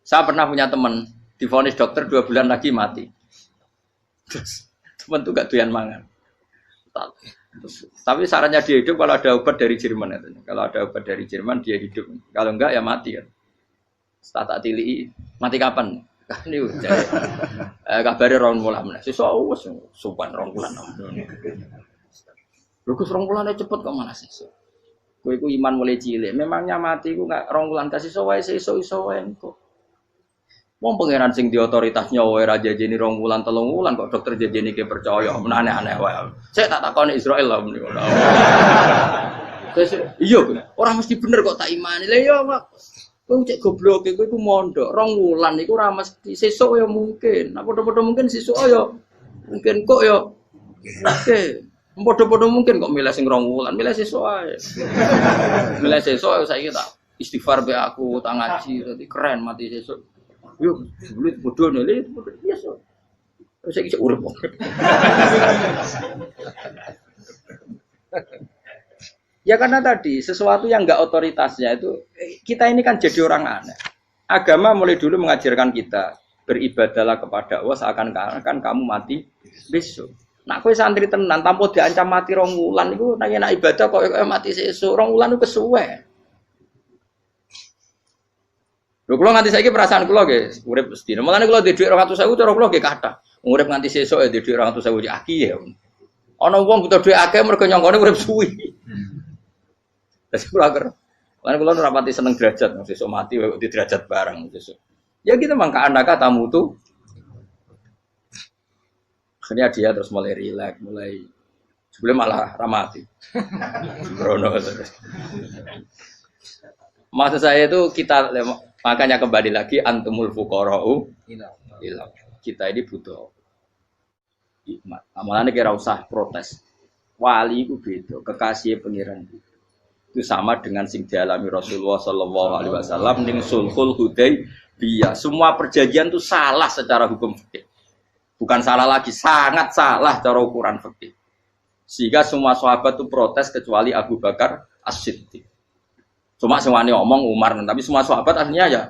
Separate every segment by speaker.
Speaker 1: Saya pernah punya teman, divonis dokter 2 bulan lagi mati. Terus teman tuh gak doyan mangan. Tapi sarannya dia hidup kalau ada obat dari Jerman itu. Kalau ada obat dari Jerman dia hidup. Kalau enggak ya mati kan. Tak tili mati kapan? Kan itu. Kabare rong wulan. Sesuk wis sopan rong wulan. Lho Gus rong wulane cepet kok mana sesuk. Kowe iku iman mulai cilik. Memangnya mati iku enggak rong wulan kasih wae sesuk iso wae engko. Wong pangeran sing di otoritasnya wae ra jajeni 2 wulan 3 wulan kok dokter jajeni ke percaya aneh-aneh wae. Sik tak takoni Israil lah muni ngono. Iya, ora mesti bener kok tak imani. Lah iya kok. Kowe cek goblok kowe iku mondok 2 wulan iku ora mesti sesuk ya mungkin. Nek padha-padha mungkin sesuk ya mungkin kok ya oke. Padha-padha mungkin kok milih sing 2 wulan, milih sesuk ae. Milih sesuk saiki tak istighfar be aku, tak ngaji dadi keren mati sesuk. Yo, sulit bodoh nih, itu bodoh biasa. Saya kisah urip. Ya karena tadi sesuatu yang enggak otoritasnya itu kita ini kan jadi orang aneh. Agama mulai dulu mengajarkan kita beribadahlah kepada Allah seakan-akan kamu mati besok. Nak kowe santri tenan tanpa diancam mati 2 wulan iku nek ibadah kok mati sesuk 2 wulan iku kesuwe. Lho kula nganti saiki perasaan kula nggih urip mesti. Mulane kula duwe dhuwit 200.000 cara kula nggih kathah. Urip nganti sesuk ya duwe dhuwit 200.000 aki ya. Ana wong butuh dhuwit akeh mergo nyangkane urip suwi. Terus kula ker. Lan kula ora pati seneng derajat, sesuk mati wae di derajat bareng sesuk. Ya gitu mangka anaka tamu tuh. Akhirnya dia terus mulai rileks, mulai sebelum malah ramati. Sembrono terus. Maksud saya itu kita makanya kembali lagi antumul fuqara'u ila. Kita ini butuh hikmat. Amalane kira usah protes. Wali itu beda, kekasih pengiran itu sama dengan sing dialami Rasulullah sallallahu alaihi wasallam ning sulhul Hudaybiyah. Semua perjanjian itu salah secara hukum fikih. Bukan salah lagi, sangat salah cara ukuran fikih. Sehingga semua sahabat itu protes kecuali Abu Bakar As-Siddiq. Cuma semuanya ngomong Umar, tapi semua sahabat akhirnya ya.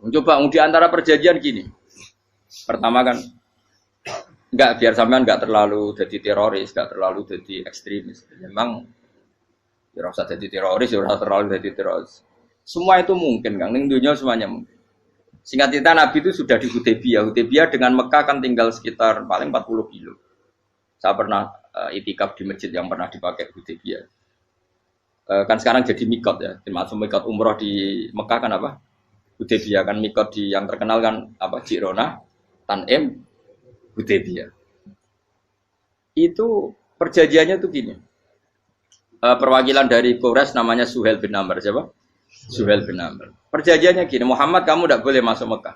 Speaker 1: Coba di antara perjanjian gini. Pertama kan, enggak biar sampean enggak terlalu jadi teroris, enggak terlalu jadi ekstremis. Memang ya usah jadi teroris, ya usah terlalu jadi teroris. Semua itu mungkin, Kang. Ning dunia semuanya mungkin. Singkat cerita Nabi itu sudah di Hudaybiyah. Hudaybiyah dengan Mekah kan tinggal sekitar paling 40 kilo. Saya pernah itikaf di masjid yang pernah dipakai Hudaybiyah. Kan sekarang jadi mikot ya, termasuk mikot umroh di Mekah kan apa? Hudaybiyah kan mikot di yang terkenal kan apa? Jirona, Tanim, Hudaybiyah. Itu perjanjiannya tuh gini. Perwakilan dari Quraisy namanya Suhail bin Amr siapa? Suhail bin Amr. Perjanjiannya gini, Muhammad kamu tidak boleh masuk Mekah.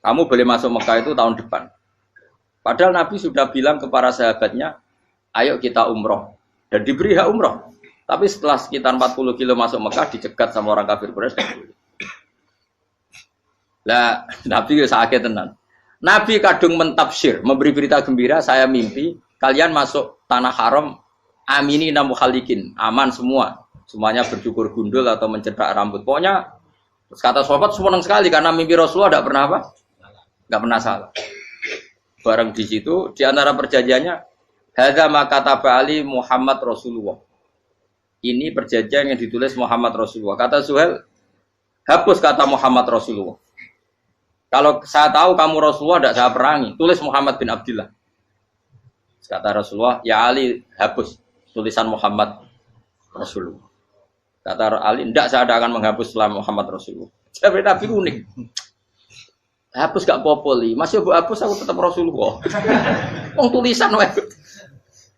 Speaker 1: Kamu boleh masuk Mekah itu tahun depan. Padahal Nabi sudah bilang ke para sahabatnya, ayo kita umroh. Dan diberi hak umroh. Tapi setelah sekitar 40 kilo masuk Mekah, dicegat sama orang kafir Quraisy. Lah, Nabi ya sakit tenan. Nabi kadung mentafsir, memberi berita gembira, saya mimpi, kalian masuk tanah haram, amini namu khalikin, aman semua. Semuanya bercukur gundul atau mencetak rambut. Pokoknya, kata sahabat senang sekali, karena mimpi Rasulullah tidak pernah apa? Tidak pernah salah. Bareng di situ, di antara perjanjiannya, hadza ma kataba ali Muhammad Rasulullah. Ini perjanjian yang ditulis Muhammad Rasulullah. Kata Suhail, hapus kata Muhammad Rasulullah. Kalau saya tahu kamu Rasulullah tidak saya perangi, tulis Muhammad bin Abdullah. Kata Rasulullah, ya Ali hapus tulisan Muhammad Rasulullah. Kata Ali, tidak saya akan menghapus setelah Muhammad Rasulullah. Tapi Nabi unik. Hapus gak popoli, masih hapus aku tetap Rasulullah. Wong tulisan wae.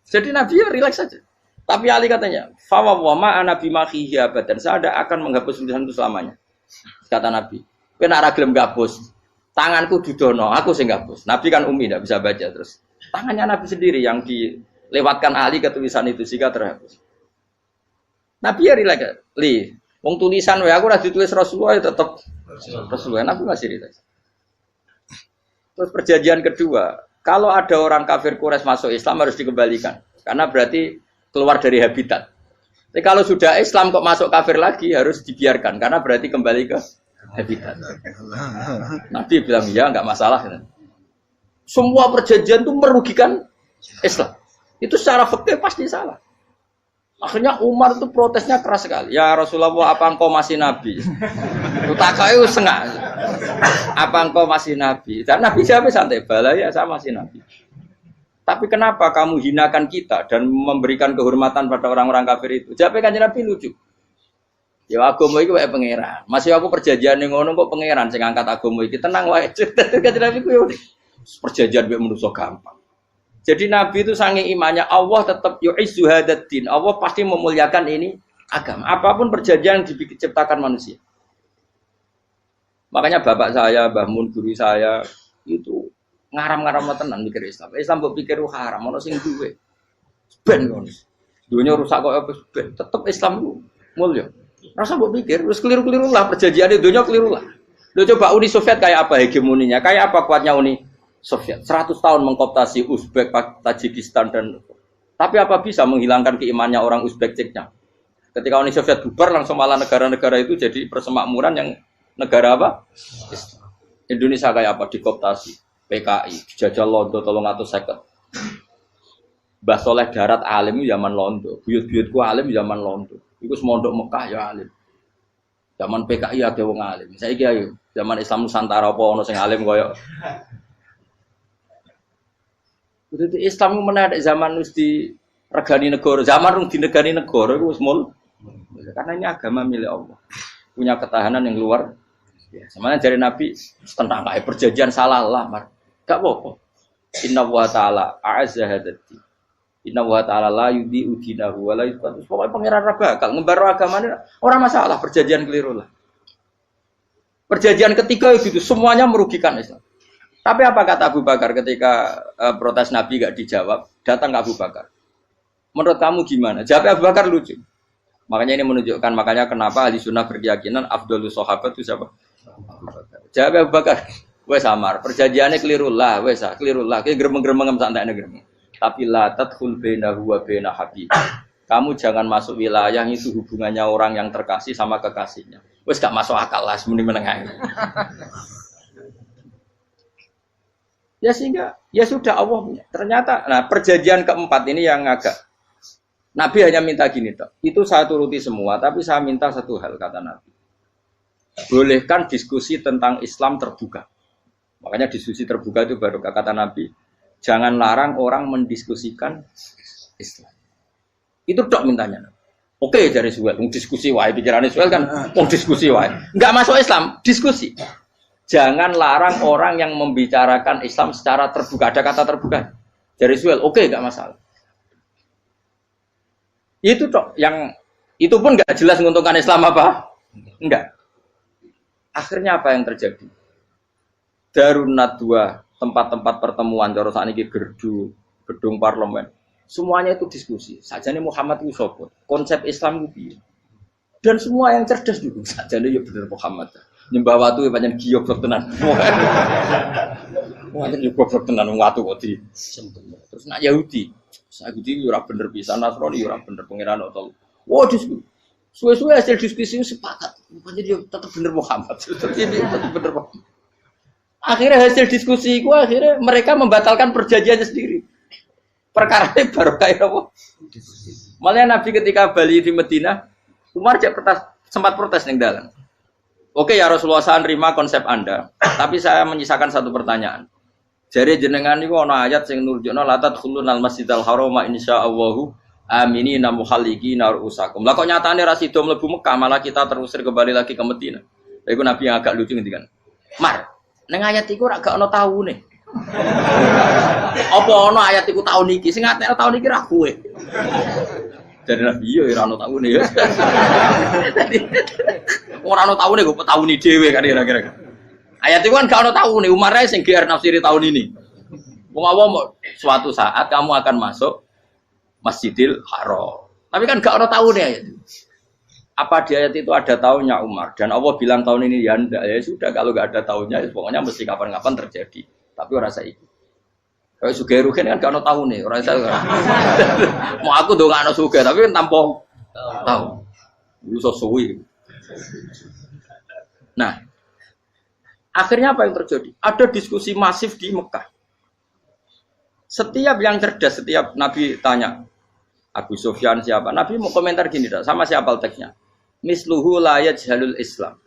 Speaker 1: Jadi Nabi ya rileks saja. Tapi Ali katanya, fawwama ana bimakhihi abadan. Saya tidak akan menghapus tulisan itu selamanya. Kata Nabi, kowe nek ora gelem hapus, tanganku didono, aku sing hapus. Nabi kan umi tidak bisa baca terus. Tangannya Nabi sendiri yang dilewatkan Ali ke tulisan itu sehingga terhapus. Nabi ya rileks. Wong tulisan wae aku ora ditulis Rasulullah ya tetap Rasulullah. Nabi masih rileks. Terus perjanjian kedua, kalau ada orang kafir Quraisy masuk Islam harus dikembalikan. Karena berarti keluar dari habitat. Tapi kalau sudah Islam kok masuk kafir lagi harus dibiarkan karena berarti kembali ke habitat. Nabi bilang ya nggak masalah. Semua perjanjian itu merugikan Islam. Itu secara fikih pasti salah. Akhirnya Umar itu protesnya keras sekali. Ya Rasulullah, apa engkau masih nabi? Utakayu sengak. Apa engkau masih nabi? Dan Nabi jawab santai, bala ya saya masih nabi. Tapi kenapa kamu hinakan kita dan memberikan kehormatan pada orang-orang kafir itu? Jawabnya kan Nabi lucu. Ya agama iki wae pangeran. Masih aku perjanjian ning ngono kok pangeran sing angkat agama iki tenang wae. Kan Nabi ku perjanjian mek manusa gampang. Jadi Nabi itu saking imannya Allah tetap yu'izzu hadaddin. Allah pasti memuliakan ini agama. Apapun perjanjian yang diciptakan manusia. Makanya bapak saya, Mbah Mun guru saya itu ngaram-ngaram tenan mikir Islam. Islam mbok pikir haram, ono sing duwe. Ben ngono. Dunya rusak kok apa ben. Tetep Islam itu mulya. Rasa mbok pikir terus keliru-keliru lah perjanjian dunya keliru lah. Lo coba Uni Soviet kayak apa hegemoninya? Kayak apa kuatnya Uni Soviet? 100 tahun mengkooptasi Uzbek, Tajikistan dan tapi apa bisa menghilangkan keimannya orang Uzbek Ceknya? Ketika Uni Soviet bubar langsung malah negara-negara itu jadi persemakmuran yang negara apa? Indonesia kayak apa? Dikooptasi PKI, dijajah Londo 350. Mbah Soleh Darat alim zaman Londo, buyut-buyutku alim zaman Londo. Iku semondok Mekah ya alim. Zaman PKI ada wong alim. Saiki ayo, zaman Islam Nusantara apa ono sing alim koyo. Itu Islam menarik zaman wis di regani negara, zaman rung dinegani negara iku wis mul. Karena ini agama milik Allah. Punya ketahanan yang luar biasa. Sebenarnya dari Nabi tentang kayak perjanjian salah lah, Mar. Gak apa-apa. Inna wa ta'ala a'azza hadati. Inna wa ta'ala la yudi udinahu wa la yudhatu. Pokoknya pengiran bakal ngembar agamanya orang masalah, perjanjian keliru lah. Perjanjian ketiga itu semuanya merugikan Islam. Tapi apa kata Abu Bakar ketika protes Nabi gak dijawab, datang ke Abu Bakar. Menurut kamu gimana? Jawab Abu Bakar lucu. Makanya ini menunjukkan makanya kenapa ahli sunnah berkeyakinan afdhalus sahabat itu siapa? Abu Bakar. Jawab Abu Bakar. Wes samar, perjanjiannya keliru lah, wes keliru lah. Kayak gremeng-gremeng santai gremeng. Tapi la tadkhul bainahu wa baina habib. Kamu jangan masuk wilayah itu hubungannya orang yang terkasih sama kekasihnya. Wes gak masuk akal lah semuanya menengah. Ya sehingga ya sudah Allah ternyata. Nah perjanjian keempat ini yang agak Nabi hanya minta gini toh. Itu saya turuti semua, tapi saya minta satu hal kata Nabi. Bolehkan diskusi tentang Islam terbuka. Makanya diskusi terbuka itu baru kata Nabi. Jangan larang orang mendiskusikan Islam. Itu dok mintanya. Oke dari Suwel, diskusi wae pikirannya Suwel kan, diskusi wae. Enggak masuk Islam, diskusi. Jangan larang orang yang membicarakan Islam secara terbuka. Ada kata terbuka. Dari Suwel, oke enggak masalah. Itu dok yang itu pun enggak jelas menguntungkan Islam apa? Enggak. Akhirnya apa yang terjadi? Darun Nadwa, tempat-tempat pertemuan cara sakniki gerdu, gedung parlemen. Semuanya itu diskusi. Sajane Muhammad itu sapa? Konsep Islam itu piye? Dan semua yang cerdas juga sajane ya bener Muhammad. Nyembah watu pancen giyok tenan. Wong yo goblok tenan watu kok di. Terus nak Yahudi, Yahudi ora bener pisan, Nasrani ora bener pangeran kok. Wah diskusi. Suwe-suwe hasil diskusi sepakat. Pancen yo tetep bener Muhammad. Tetep bener Muhammad. Akhirnya hasil diskusi itu akhirnya mereka membatalkan perjanjiannya sendiri. Perkara ini baru kayak apa? Malah Nabi ketika balik di Medina, Umar sempat protes ning dalam. Oke ya Rasulullah, saya nerima konsep Anda, tapi saya menyisakan satu pertanyaan. Jadi jenengan niku ana ayat sing nurjukna la tadkhulunal masjidal harama insyaallahu aminina muhalliqina ru'usakum. Lah kok nyatane ra sida mlebu Mekah, malah kita terusir kembali lagi ke Medina. Iku Nabi yang agak lucu ngendikan. Mar, ning ayat iku ora gak ana taune. Apa ana ayat iku taun iki? Sing ngatene taun iki ra kowe. Jadi Nabi yo ora ana taune ya. Ora ana taune kok tauni dhewe kan kira-kira. Ayat iku kan gak ana taune, Umar ae sing GR nafsiri tahun ini. Wong awam suatu saat kamu akan masuk Masjidil Haram. Tapi kan gak ana taune ayat itu. Apa di ayat itu ada tahunnya Umar dan Allah bilang tahun ini ya enggak ya sudah kalau enggak ada tahunnya ya pokoknya mesti kapan-kapan terjadi tapi ora saiki. Kayak sugih rugen kan gak ono tahune ora iso. Mau aku ndongakno sugih tapi tanpa Tahu. Itu sesuai. Nah, akhirnya apa yang terjadi? Ada diskusi masif di Mekah. Setiap yang cerdas, setiap Nabi tanya, Abu Sufyan siapa? Nabi mau komentar gini, sama siapa teksnya? Misluhu la yajhalul Islam.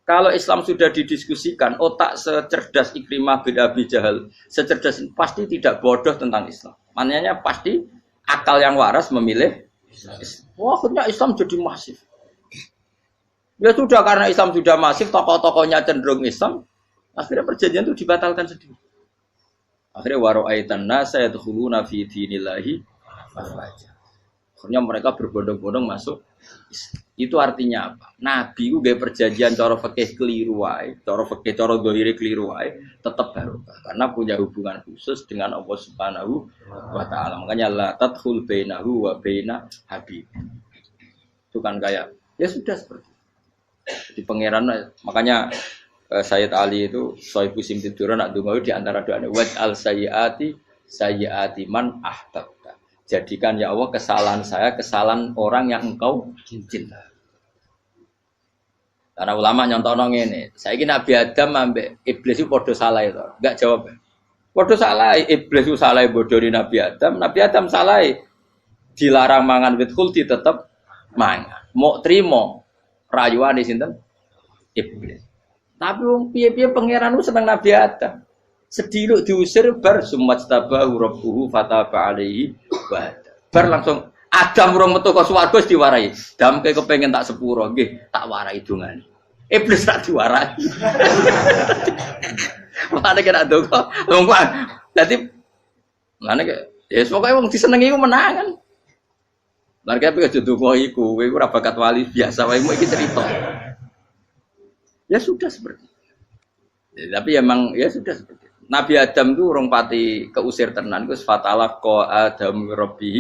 Speaker 1: Kalau Islam sudah didiskusikan, otak secerdas Ikrimah bin Abi Jahal, secerdas pasti tidak bodoh tentang Islam. Maknanya pasti akal yang waras memilih Islam. Wah, akhirnya Islam jadi masif. Ya sudah, karena Islam sudah masif, tokoh-tokohnya cenderung Islam, akhirnya perjanjian itu dibatalkan sendiri. Akhirnya waro'aitan nasa yadkhuluna fi dinillahi afwaja. Akhirnya mereka berbondong-bondong masuk Islam. Itu artinya apa? Nabi itu gaya perjanjian cara fikih keliru wae, cara fikih cara zahire keliru wae, tetap barokah karena punya hubungan khusus dengan Allah Subhanahu wa taala. Makanya la tadkhul bainahu wa baina habib. Itu kan kayak ya sudah seperti itu. Di pangeran makanya Sayyid Ali itu Sohibu Simtidur nak dungo di antara doanya waj al sayyiati man ahtabta. Jadikan ya Allah kesalahan saya kesalahan orang yang engkau cinta. Karena ulama nyontono ngene, saiki Nabi Adam ambek iblis itu padha salah itu. Enggak jawab. Padha salah, iblis itu salah bodoni Nabi Adam salah. Dilarang mangan wit khuldi tetep mangan. Mau trimo rayuane sinten? Iblis. Tapi wong piye-piye pangeran ku seneng Nabi Adam. Sediluk diusir bar sumajtabahu rabbuhu fataba alaihi wa bar langsung Adam urung metu ke swarga diwarai. Damke kepengin tak sepuro nggih, tak warai dongane. Iblis tak diwarai. Mana kena dongo, lompat. Jadi mana ke? Ya semoga wong disenengi ku menangan. Larga tapi aja dongo iku, kowe ora bakat wali biasa wae iki cerita. Ya sudah seperti itu. Ya, tapi emang ya sudah seperti itu. Nabi Adam itu urung pati keusir tenan ku fatalah qa Adam rabbi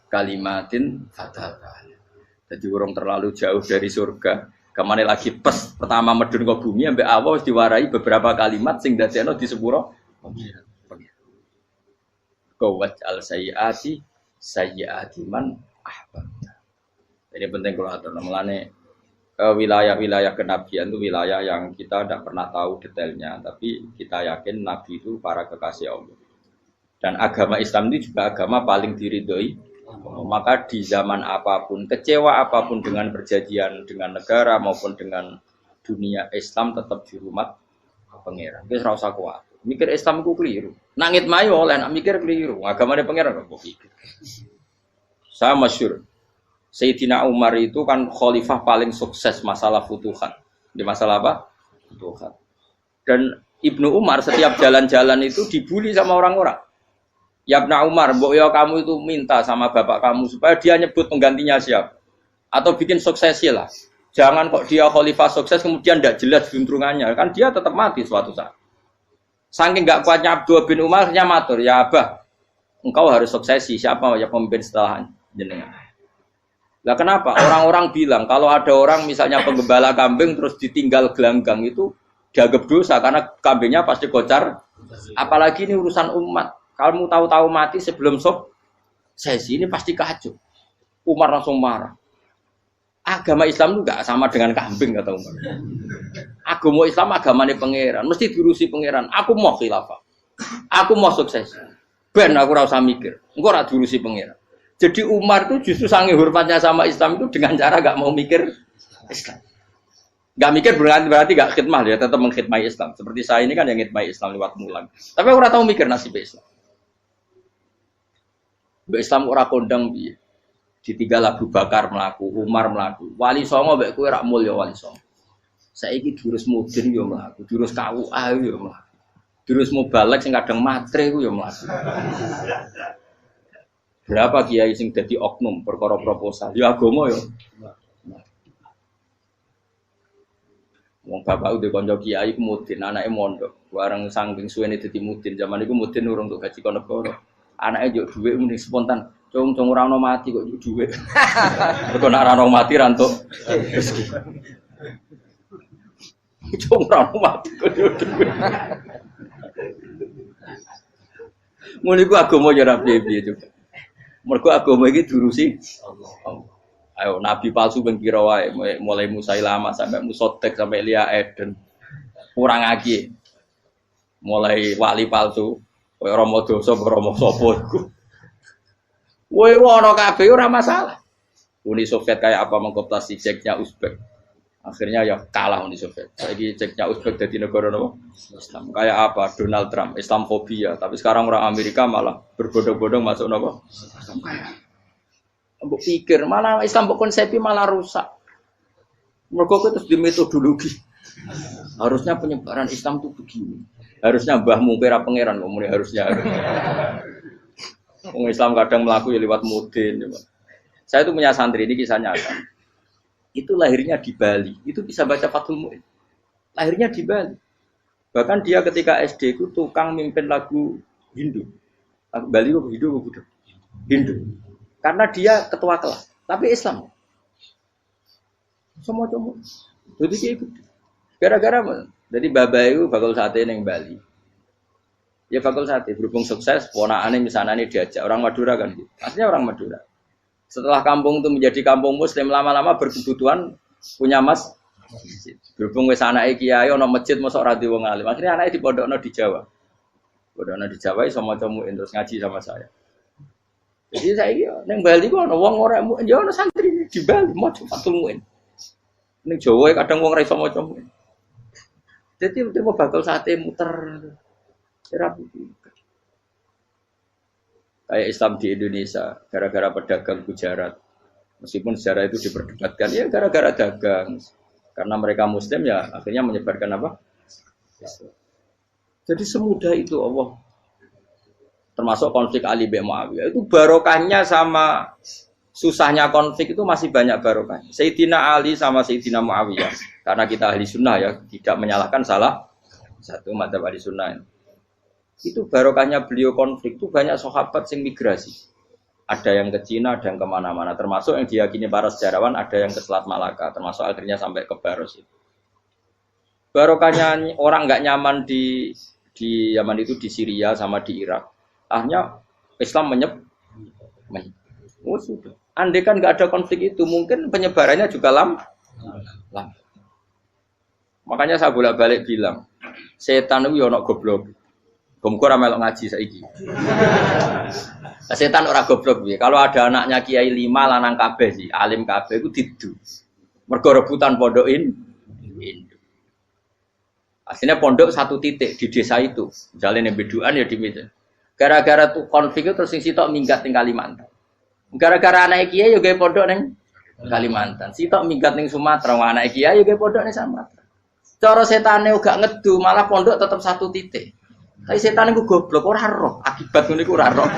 Speaker 1: kalimatin fataba. Jadi urung terlalu jauh dari surga. Kemana lagi pas pertama medun ke bumi ambek Allah diwarai beberapa kalimat sing dadekno di sepuro Qawat al sayyiati man ahbabta. Ini penting kalau atur namanya wilayah-wilayah kenabian itu wilayah yang kita tidak pernah tahu detailnya, tapi kita yakin Nabi itu para kekasih Allah. Dan agama Islam itu juga agama paling diridhoi. Maka di zaman apapun, kecewa apapun dengan perjanjian dengan negara maupun dengan dunia, Islam tetap dihormat pangeran. Wis ora usah kuat. Mikir Islam ku keliru. Nangit mayu oleh nak mikir keliru. Agamane pangeran kok pikir. Saya masyhur. Sayyidina Umar itu kan khalifah paling sukses masalah futuhat. Di masalah apa? Futuhat. Dan Ibnu Umar setiap jalan-jalan itu dibully sama orang-orang. Ya Ibnu Umar, mbok ya kamu itu minta sama bapak kamu supaya dia nyebut penggantinya siapa. Atau bikin suksesi lah. Jangan kok dia khalifah sukses kemudian tidak jelas juntrungannya. Kan dia tetap mati suatu saat. Saking enggak kuatnya Abdul bin Umar nya matur, ya Abah, engkau harus suksesi. Siapa ya pemimpin setelah jenengan? Lah kenapa? Orang-orang bilang kalau ada orang misalnya penggembala kambing terus ditinggal gelanggang itu dianggap dosa karena kambingnya pasti kocar. Apalagi ini urusan umat. Kalau tahu-tahu mati sebelum sesi ini pasti kacau. Umar langsung marah. Agama Islam itu enggak sama dengan kambing kata Umar. Agama Islam agamane pangeran, mesti diurusi pangeran. Aku mau khilafah. Aku mau sukses. Ben aku ora usah mikir. Engko ora diurusi pangeran. Jadi Umar itu justru sange hormatnya sama Islam itu dengan cara enggak mau mikir Islam. Enggak mikir berarti enggak khidmah ya, tetap mengkhidmati Islam. Seperti saya ini kan yang khidmati Islam lewat mulang. Tapi aku ora tahu mikir nasib Islam. Islam ora kondang piye. Ditinggal Abu Bakar mlaku, Umar mlaku. Wali songo mbek kowe rak mulya wali songo. Saiki durus mudin yo mlaku, durus KUA yo mlaku. Durus mubalek sing kadang matre ku yo mlaku. Berapa kiai sing dadi oknum perkara proposal? Ya agama yo. Wong bapak udah kanca kiai ku mudin, anake mondok. Bareng saking suwene dadi mudin, zaman iku mudin urung untuk gaji kono negara. Anake njuk dhuwit muni spontan. Cung ora ono mati kok njuk dhuwit. Mergo nek ora ono mati ra entuk rezeki. Cung ora ono mati kok njuk dhuwit. Ngono iku agama ya ra piye-piye juga. Mergo agama iki diurusi Allah. Ayo nabi palsu ben kira wae mulai Musailama sampai Musotek sampai Lia Eden. Kurang lagi. Mulai wali palsu, kowe Rama dosa Rama sapa iku. Kowe ono kabeh ora masalah. Uni Soviet kayak apa mengkooptasi ceknya Uzbek. Akhirnya ya kalah Uni Soviet. Saiki ceknya Uzbek dadi negara nopo? Islam. Kayak apa? Donald Trump, Islamfobia. Tapi sekarang orang Amerika malah berbondong-bondong masuk nopo? Islam kaya. Mbok pikir malah Islam mbok konsepi malah rusak. Mergo terus di metodologi. Harusnya penyebaran Islam itu begini. Harusnya Mbah Mungkira pangeran ngomongnya harusnya. Wong Islam kadang melaku ya lewat mudin. Saya itu punya santri, ini kisah nyata. Itu lahirnya di Bali. Itu bisa baca Fathul Mu'in. Lahirnya di Bali. Bahkan dia ketika SD itu tukang mimpin lagu Hindu. Bali itu Hindu, Hindu. Karena dia ketua kelas. Tapi Islam. Semua cuma. Jadi kayak gitu. Gara-gara jadi babai itu bakal sate yang Bali. Ya bakal sate berhubung sukses, ponakane misalnya ini diajak orang Madura kan gitu. Aslinya orang Madura. Setelah kampung itu menjadi kampung Muslim, lama-lama berkebutuhan punya masjid. Berhubung wis anake kiai ana masjid mosok ora di wong alim. Akhirnya anake dipondokno di Jawa. Pondokno di Jawa iso maca muin terus ngaji sama saya. Jadi saya iki ning Bali kok ana wong ora muin, ya ana santri di Bali maca Fathul Muin. Ning Jawa kadang wong ora iso maca muin. Jadi dia mau bakal sate muter. Kayak Islam di Indonesia, gara-gara pedagang Gujarat. Meskipun sejarah itu diperdebatkan, ya gara-gara dagang. Karena mereka Muslim ya akhirnya menyebarkan apa? Jadi semudah itu Allah. Termasuk konflik Ali bin Muawiyah. Itu barokahnya sama susahnya konflik itu masih banyak barokahnya. Sayyidina Ali sama Sayyidina Muawiyah. Karena kita ahli sunnah ya, tidak menyalahkan salah satu madzhab ahli sunnah. Itu barokahnya beliau konflik itu banyak sahabat yang migrasi. Ada yang ke Cina, ada yang kemana-mana. Termasuk yang diyakini para sejarawan ada yang ke Selat Malaka. Termasuk akhirnya sampai ke Baros itu. Barokahnya orang nggak nyaman di Yaman itu di Syria sama di Irak. Akhirnya Islam oh sudah. Andai kan nggak ada konflik itu, mungkin penyebarannya juga lama. Makanya saya bolak-balik bilang, setan itu ono goblok. Gomko ora melok ngaji saiki. Setan ora goblok piye. Kalau ada anaknya kiai 5 lanang kabeh sih, alim kabeh iku didu. Mergo rebutan pondokin Hindu. Aslinya pondok satu titik di desa itu. Misalnya yang beduan ya di meja. Gara-gara tuh konflik itu terus sing sitok minggat ning Kalimantan. Gara-gara anak kiai yo gawe pondok ning Kalimantan. Sitok minggat ning Sumatera, anak kiai yo gawe pondok ning Sumatera. Cara setane uga ngedu, malah pondok tetap satu titik. Tapi setan itu goblok, ora roh. Akibat ngono iku ora roh.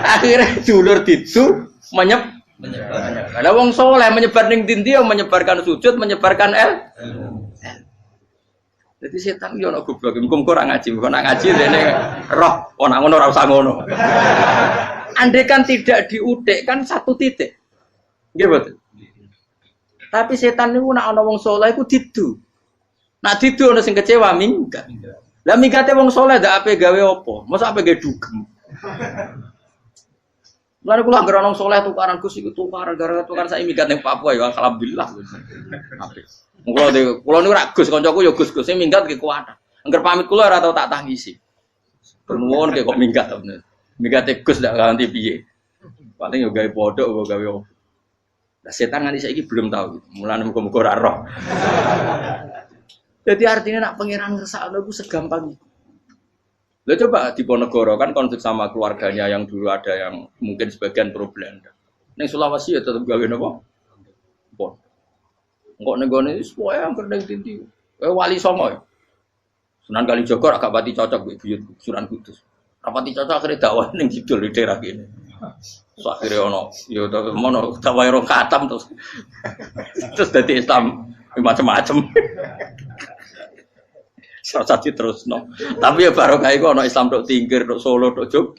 Speaker 1: Akhirnya dulur didu menyebar. Lah wong saleh menyebar ning ndi menyebarkan sujud, menyebarkan Jadi setan yo ono goblok. Muga-muga ora ngaji, kok nak ngaji dene roh, ana ngono ora usah ngono. Andai kan tidak diudik kan satu titik. Nggih betul. Tapi setan niku nek ana wong saleh iku didu. Nak didu ana sing kecewa minggat. Lah mingkate wong saleh ndak ape gawe apa? Mosok ape gawe dugem. Lan kula anggere wong saleh tukaran Gus iku tukaran gara-gara tukaran sak minggat ning Papua ya alhamdulillah. Apik. Kula niku ra Gus kancaku ya Gus-Gus sing minggat ki kuwat. Angger pamit kula ora tau tak tangisi. Nuwun kok minggat to bener. Mingate Gus ndak ganti piye. Paling yo gawe podok kok gawe apa. Lah setan nganti saiki belum tahu. Mulane muga-muga ora roh. Jadi artinya nak pangeran ngersakno iku segampang itu. Lah coba di Ponegoro kan konflik sama keluarganya yang dulu ada yang mungkin sebagian pro Belanda. Ning Sulawesi ya tetep gawe napa? Pon. Engko ning gone wis pokoke angger ning tindi. Wali Songo ya. Sunan Kalijaga agak pati cocok mbek buyut Sunan Kudus. Rapati cocok akhirnya dakwah ning Kidul di daerah kene. So akhirnya ono ya mono dakwah ro khatam terus dadi Islam macam-macam. Saja terus no. Tapi ya barokah iku ana Islam tok Tingkir, tok Solo, tok Jog.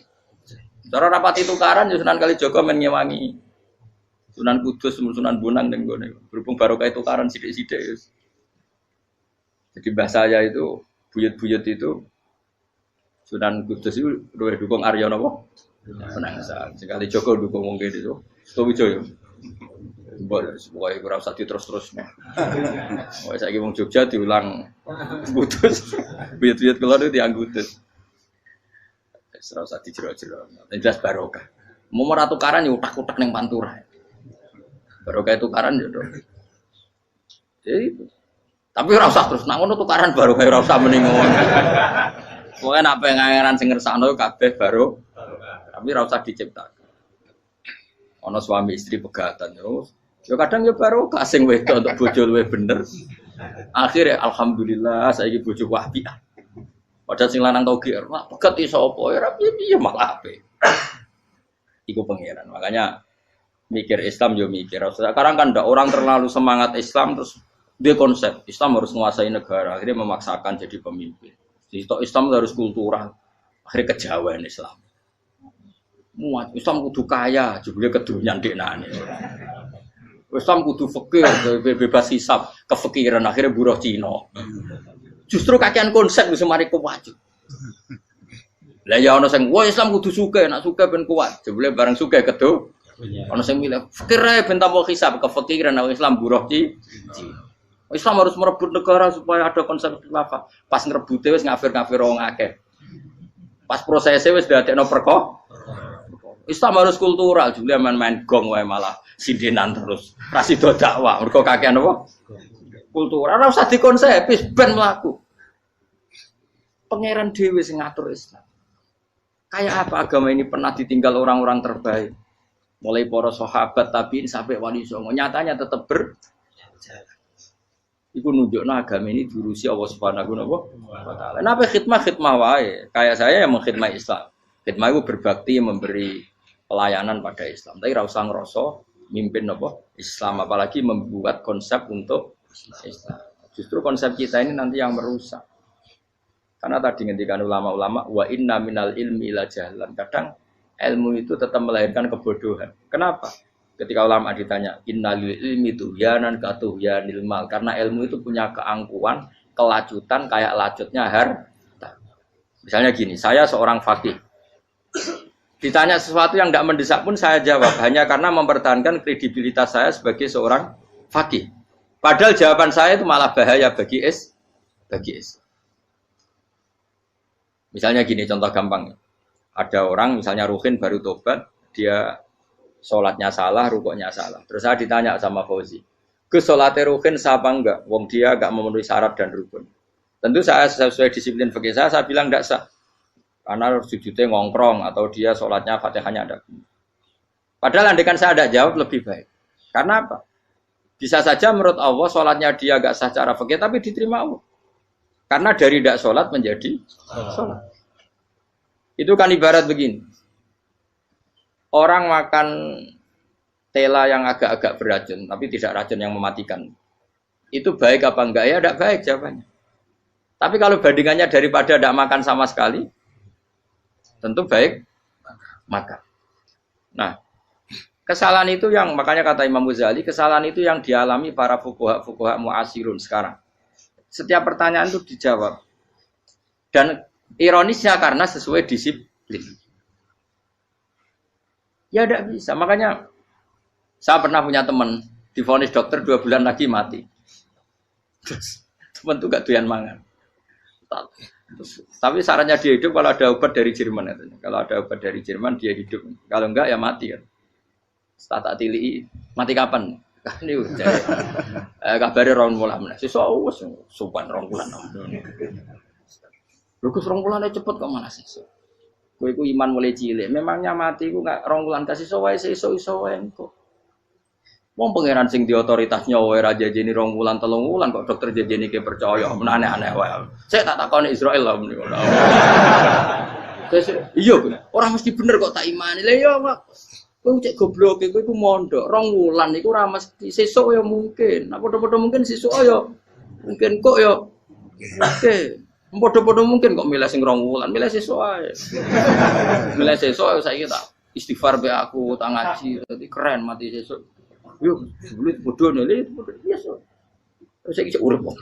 Speaker 1: Cara rapati tukaran ya Sunan Kalijaga men ngewangi Sunan Kudus, Sunan Bonang ning gone. Berhubung barokah tukaran sithik-sithik ya. Jadi bahasa saya itu buyut-buyut itu Sunan Kudus itu luwih dukung Arya napa? Penangsa. Sekali Joko dukung wong kene itu. Stowijo ya. Boleh, pokoknya ora usah diterus-terus. Wah, saiki wong Jogja diulang putus. Biyut-biyut keluar itu yang putus. Ora usah dijero-jero. Jelas barokah. Mau ora tukaran ya utak-utak ning pantura. Barokah tukaran ya, Dok. Jadi itu. Tapi ora usah terus nang ngono tukaran barokah ora usah muni ngono. Pokoke nek pengangeran sing ngersakno kabeh baro. Tapi ora usah diciptakan. Ana suami istri pegatan terus. Ya kadang ya barokah sing wedok untuk bojo luwih bener. Akhire alhamdulillah saiki bojo wapiah. Padahal sing lanang tau GR, mak pegat iso apa ya piye malah ape. Iku pangeran. Makanya mikir Islam yo mikir. Sekarang kan ndak orang terlalu semangat Islam terus dia konsep Islam harus menguasai negara, akhirnya memaksakan jadi pemimpin. Jadi Islam harus kultural, akhirnya kejauhan Islam. Muat Islam kudu kaya, jebule kedunyan deknane. Islam kudu fakir, bebas hisab, kefikiran akhirnya buruh Cina. Justru kakean konsep wis mari kuat. Lah ya ana sing wah Islam kudu sugih, nek sugih ben kuat. Jebule bareng sugih kedu. Ana sing milih fakir ae ben tambah hisab, kefikiran nek Islam buruh Cina. Islam harus merebut negara supaya ada konsep khilafah. Pas ngerebute wis ngafir-ngafir wong akeh. Pas prosesnya wis dadekno perkara. Islam harus kultural, juga main-main gong wae malah sindinan terus. Ra sida dakwah, mergo kakean apa? Kultural. Ora usah dikonsepis ben mlaku. Pangeran dhewe sing ngatur Islam. Kayak apa agama ini pernah ditinggal orang-orang terbaik? Mulai para sahabat tabi'in sampai wali songo, nyatanya tetap berjalan. Iku nunjukno agama ini diurusi Allah Subhanahu wa taala. Napa khidmah wae? Kayak saya yang mengkhidmati Islam. Khidmah itu berbakti memberi pelayanan pada Islam. Tapi ora usah ngrasa mimpin apa Islam, apalagi membuat konsep untuk Islam. Justru konsep kita ini nanti yang merusak. Karena tadi ngendikan ulama-ulama wa inna minal ilmi ila jahlan. Kadang ilmu itu tetap melahirkan kebodohan. Kenapa? Ketika ulama ditanya innalil ilmi tuhyanan katuhyanil mal, karena ilmu itu punya keangkuhan, kelacutan kayak lacutnya harta. Misalnya gini, saya seorang faqih. Ditanya sesuatu yang tidak mendesak pun saya jawab hanya karena mempertahankan kredibilitas saya sebagai seorang faqih. Padahal jawaban saya itu malah bahaya bagi Misalnya gini, contoh gampang. Ada orang misalnya Ruhin baru tobat, dia sholatnya salah, rukuknya salah. Terus saya ditanya sama Fauzi, ke sholatnya Ruhin sah apa enggak? Wong dia enggak memenuhi syarat dan rukun. Tentu saya sesuai disiplin fikih saya bilang enggak sah. Karena sujudnya ngongkrong atau dia sholatnya fatihahnya ada. Padahal andaikan saya ada jawab lebih baik. Karena apa? Bisa saja menurut Allah sholatnya dia enggak sah secara fikih tapi diterima Allah. Karena dari tidak sholat menjadi sholat. Itu kan ibarat begini. Orang makan tela yang agak-agak beracun, tapi tidak racun yang mematikan. Itu baik apa enggak? Ya tidak baik jawabannya. Tapi kalau bandingannya daripada tidak makan sama sekali, tentu baik makan. Nah, kesalahan itu yang, makanya kata Imam Ghazali, kesalahan itu yang dialami para fuqaha mu'asirun sekarang. Setiap pertanyaan itu dijawab. Dan ironisnya karena sesuai disiplin. Ya tidak bisa. Makanya saya pernah punya teman divonis dokter 2 bulan lagi mati. Terus teman itu gak doyan mangan. Tapi sarannya dia hidup kalau ada obat dari Jerman. Kalau ada obat dari Jerman dia hidup. Kalau enggak ya mati kan. Tak tili mati kapan? Ini udah. Kabare rong wulan. Sesuk wis sopan rong wulan. Lho Gus rong wulane cepet kok malah sesuk. Kowe iku iman mulai cilik. Memangnya mati iku gak rong wulan kasih wae sesuk iso wae engko. Wong pangeran sing di otoritas nyawa ora jajeni rong wulan 3 wulan kok dokter jajeni ke percaya aneh-aneh wae. Saya tak takoni Israel lah meniku. Iya, orang mesti bener kok tak imani. Lah iya kok. Kowe cek goblok kowe iku mondok 2 wulan iku ora mesti sesuk ya mungkin. Nah padha-padha mungkin sesuk ya mungkin kok ya oke. Padha-padha mungkin kok milih sing 2 wulan, milih sesuk ae. Milih sesuk saiki tak istighfar be aku, tak ngaji, dadi keren mati sesuk. Yo, sebelum bodoh nih, itu bodoh biasa. Terus saya urip kok.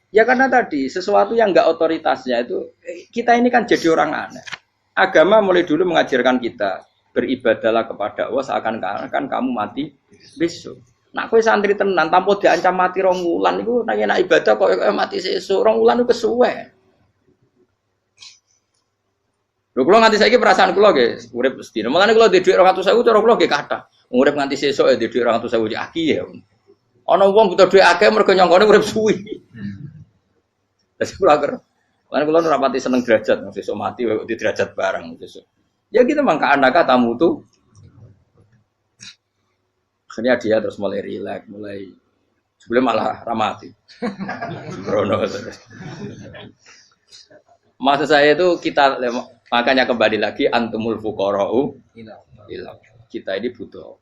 Speaker 1: Ya karena tadi sesuatu yang enggak otoritasnya itu kita ini kan jadi orang aneh. Agama mulai dulu mengajarkan kita beribadahlah kepada Allah seakan-akan kamu mati besok. Nak kowe santri tenan tanpa diancam mati 2 wulan iku nak ibadah kok mati sesuk 2 wulan iku kesuwe. Lho kula nganti saiki perasaan kula nggih urip sedina. Mulane kula ndek dhuwit 200.000 cara kula nggih kathah. Urip nganti sesuk ya ndek dhuwit 200.000 cek aki ya. Ana wong butuh dhuwit akeh mergo nyongkone urip suwi. Wis kula ker. Lan kula ora pati seneng derajat, sesuk mati kok di derajat bareng sesuk. Ya gitu mangka anaka tamu tuh. Akhirnya dia terus mulai rileks, mulai sebelum malah ramati. Sembrono terus. Maksud saya itu kita makanya kembali lagi antumul fuqara'u ila. Kita ini butuh.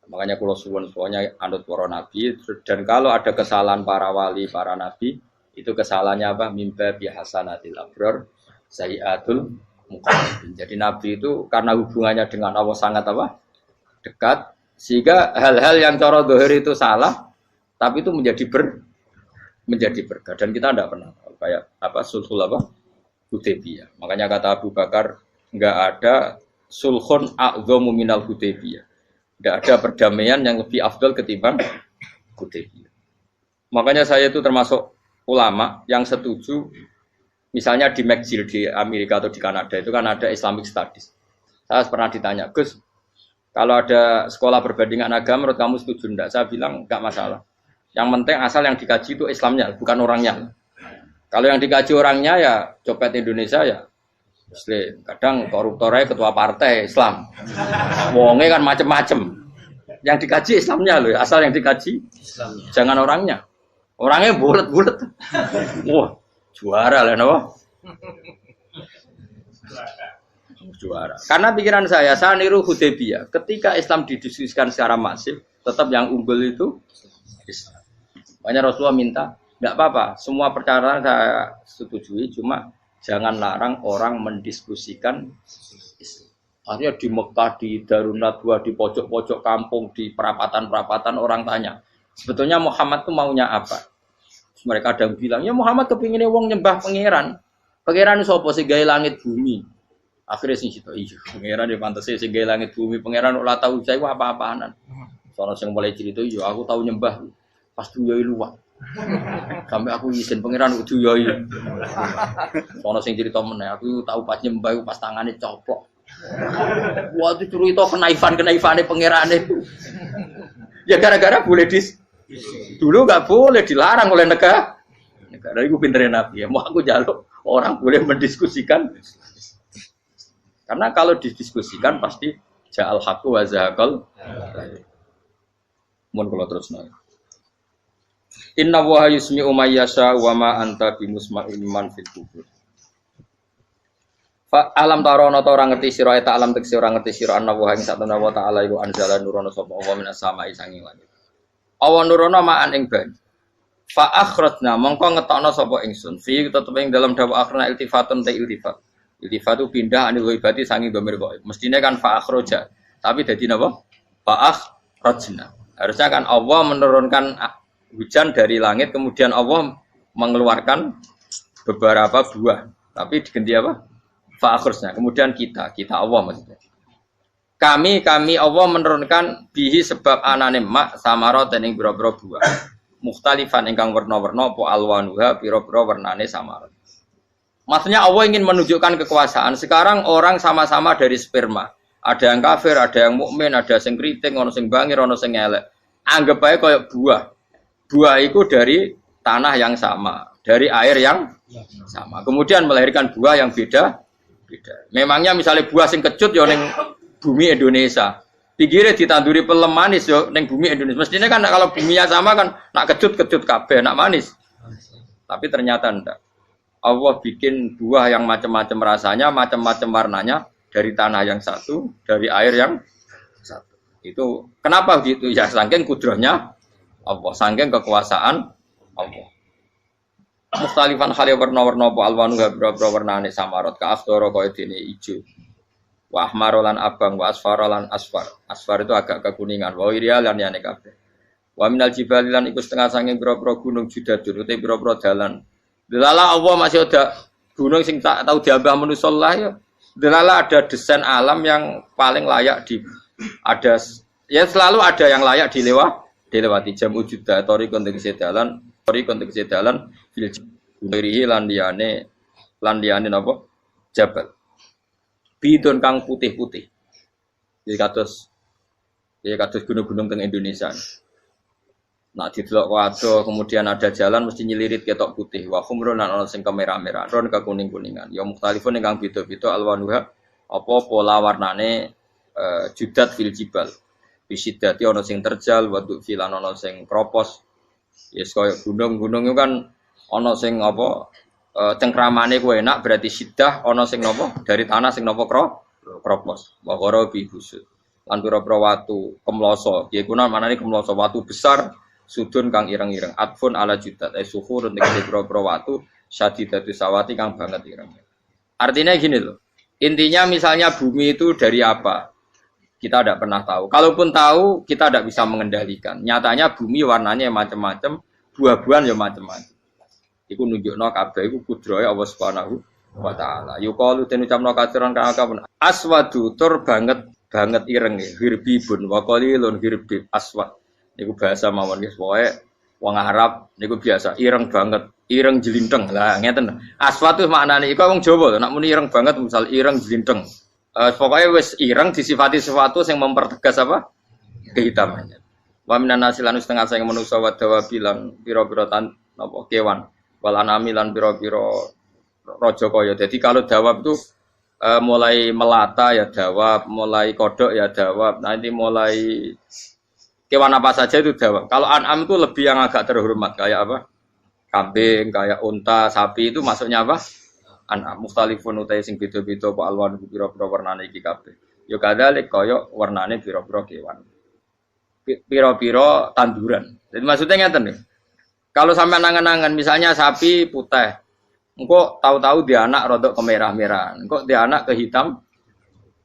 Speaker 1: Makanya kalau suwun-suwunnya anut para nabi dan kalau ada kesalahan para wali, para nabi itu kesalahannya apa? Mimba bihasanatil abrar sayyiatul muqarrabin. Jadi nabi itu karena hubungannya dengan Allah sangat apa? Dekat sehingga hal-hal yang cara zahir itu salah tapi itu menjadi berkah dan kita tidak pernah kayak apa sulhul apa Hudaybiyah. Makanya kata Abu Bakar enggak ada sulhun a'dhamu minal Hudaybiyah. Enggak ada perdamaian yang lebih afdal ketimbang Hudaybiyah. Makanya saya itu termasuk ulama yang setuju misalnya di McGill di Amerika atau di Kanada itu kan ada Islamic Studies. Saya pernah ditanya, Gus, kalau ada sekolah perbandingan agama menurut kamu setuju enggak? Saya bilang enggak masalah. Yang penting asal yang dikaji itu Islamnya, bukan orangnya. Kalau yang dikaji orangnya ya copet Indonesia ya Muslim. Kadang koruptornya ketua partai Islam. Wonge kan macem-macem. Yang dikaji Islamnya loh, asal yang dikaji Islamnya. Jangan orangnya. Orangnya bulet-bulet. Wah, juara lah no. Juara. Karena pikiran saya niru Hudaybiyah. Ketika Islam didiskusikan secara masif, tetap yang unggul itu Islam. Makanya Rasulullah minta, enggak apa-apa, semua perkara saya setujui, cuma jangan larang orang mendiskusikan Islam. Artinya di Mekah, di Darun Nadwa, di pojok-pojok kampung, di perapatan-perapatan orang tanya, sebetulnya Muhammad itu maunya apa? Terus mereka ada yang bilang, ya Muhammad kepinginnya wong nyembah pangeran. Pangeran sapa sing gawe langit bumi. Akhirnya sing situ, iya, pangeran ya pantes sing gawe langit bumi, pangeran ora tau saya apa-apaanan. Soalnya sing mulai cerita, iya aku tahu nyembah pas duyoi luwak. Sampai aku izin pangeran kudu duyoi. Soalnya sing cerita meneh, aku tahu pas nyembah pas tangane coplok. Wah itu cerita kenaifan-kenaifane pangerane. Ya gara-gara boleh dulu nggak boleh dilarang oleh negara. Negara itu pinterin Nabi ya. Mau aku jaluk orang boleh mendiskusikan. Karena kalau didiskusikan pasti ja'al haqqu wa zahaqal. Mun kula terusna. Inna wa yusmi'u may yasha wa ma anta bimusma'in man fil kubur. Fa alam tarono ta ora ngerti sira eta alam tekse ora ngerti sira ana wa ing satana wa ta'ala iku anzala nurono sapa Allah minas sama'i sanging langit. Awan nurono ma'an ing banyu. Fa akhrajna mongko ngetokno sapa ingsun fi tetep ing dalam dawa akhirna iltifatun ta iltifat. Iltifat itu pindah anil ghaibati sanging dhamir ghaib. Mestine kan fa akhraja, tapi dadi napa? Fa akhrajna. Harusnya kan Allah menurunkan hujan dari langit kemudian Allah mengeluarkan beberapa buah. Tapi diganti apa? Fa akhrajna. Kemudian kita Allah maksudnya. Kami Allah menurunkan bihi sebab anane mak samarat ing boro-boro buah. Mukhtalifan ingkang werna-werna apa alwanuha pira-pira wernane samarat. Maksudnya Allah ingin menunjukkan kekuasaan. Sekarang orang sama-sama dari sperma. Ada yang kafir, ada yang mukmin, ada yang kriting, ono sing bangir, ono sing elek. Anggap aja kayak buah. Buah itu dari tanah yang sama, dari air yang sama. Kemudian melahirkan buah yang beda. Memangnya misalnya buah sing kecut ya ning bumi Indonesia. Pinggirnya ditanduri pelem manis yo ning bumi Indonesia. Mestinya kan kalau buminya sama kan nak kecut kabeh, nak manis. Tapi ternyata enggak. Allah bikin buah yang macam-macam rasanya, macam-macam warnanya dari tanah yang satu, dari air yang satu. Itu kenapa gitu? Ya saking kudrahnya Allah, saking kekuasaan Allah. Mustalifan khali warna-warna apa alwanu habra-habra warnane samarat ka afdara kaya dene ijo. Wa ahmarolan abang wa asfarolan asfar. Asfar itu agak kekuningan, wa irial lan yane kabeh. Wa minal jibali lan iku setengah saking pira-pira gunung judadun uta pira-pira dalan. Delala Allah masih ada gunung sing tak tahu diambah manusa lah ya. Delala ada desain alam yang paling layak ada ya selalu ada yang layak dilewati jam wujuda tori konteks dalan fil berihi landiane napa jabal bidon kang putih-putih jadi kados gunung-gunung teng Indonesia. Nah didelok waduh kemudian ada jalan mesti nyelirit ketok putih wa khumrun lan ana sing kemerah-merah ron ke kuning-kuningan ya mukhtalifun ingkang beda-beda alwanuha apa pola warnane judat fil jibal bisidati ana sing terjal wa filan ana sing kropos yes kaya gunung-gunung itu kan ana sing apa cengkramane ku enak berarti sidah ana sing napa dari tanah sing napa kropos wa qara bi busud lan pira-pira watu kemloso ya kuna manane kemloso watu besar sudun kang ireng-ireng atfun ala judat suhur untuk pira-pira watu syadidatu sawati kang banget ireng. Artinya gini loh. Intinya misalnya bumi itu dari apa? Kita tidak pernah tahu. Kalaupun tahu, kita tidak bisa mengendalikan. Nyatanya bumi warnanya macam-macam, buah-buahan ya macam-macam. Iku nunjukno kabeh iku kudrohe Allah Subhanahu wa taala. Yuqalu den ucapno katuran kang akeh aswadu tur banget ireng hirbibun wa qalilun hirbib aswad. Niku bahasa mawon guys, pokoke wong Arab niku biasa ireng banget, ireng jelinteng. Lah ngeten. Aswad itu maknane iku wong Jawa lho, nek muni ireng banget misal ireng jelinteng. Pokoknya wis ireng disifati sesuatu yang mempertegas apa? Kehitamannya. Wa minan nasilan setengah sing manusa wa dawabilan pira-pira napa kewan. Wal anami lan pira-pira raja kaya. Jadi kalau dawab itu mulai melata ya dawab, mulai kodok ya dawab. Nanti mulai kewan apa saja itu dawab. Kalau an'am itu lebih yang agak terhormat kayak apa? Kambing, kayak unta, sapi itu masuknya apa? An'am mukhtalifun utai sing beda-beda apa alwan pira-pira warnane iki kabeh. Ya kadalik kaya warnane pira-pira kewan. Pira-pira tanduran. Jadi maksudnya ngeten nih. Kalau sampai nangan-nangan misalnya sapi putih, engko tahu-tahu dia anak rodok kemerah-merahan, engko dia anak kehitam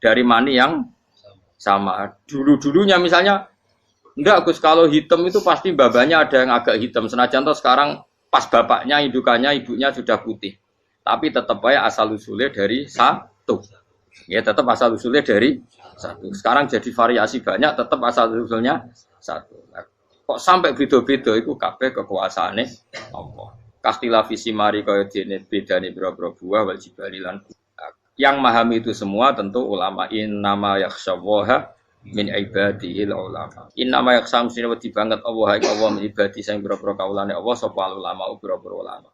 Speaker 1: dari mani yang sama. Dulu-dulunya misalnya enggak Gus, kalau hitam itu pasti babanya ada yang agak hitam. Senajan toh sekarang pas bapaknya, indukannya, ibunya sudah putih. Tapi tetap aja asal usulnya dari satu. Ya tetap asal usulnya dari satu. Sekarang jadi variasi banyak, tetap asal usulnya satu. Nah, kok sampai beda-beda itu kabeh kekuasaane apa? Kastilah visi mari kaya dene bedane boro-boro buah wal jibali lan. Yang memahami itu semua tentu ulama innama yakhshawaha min ibadihil ulama. Innama yakhsam sine wedi banget Allah ing Allah min ibadi sing boro-boro kaulane Allah sapa ulama boro-boro ulama.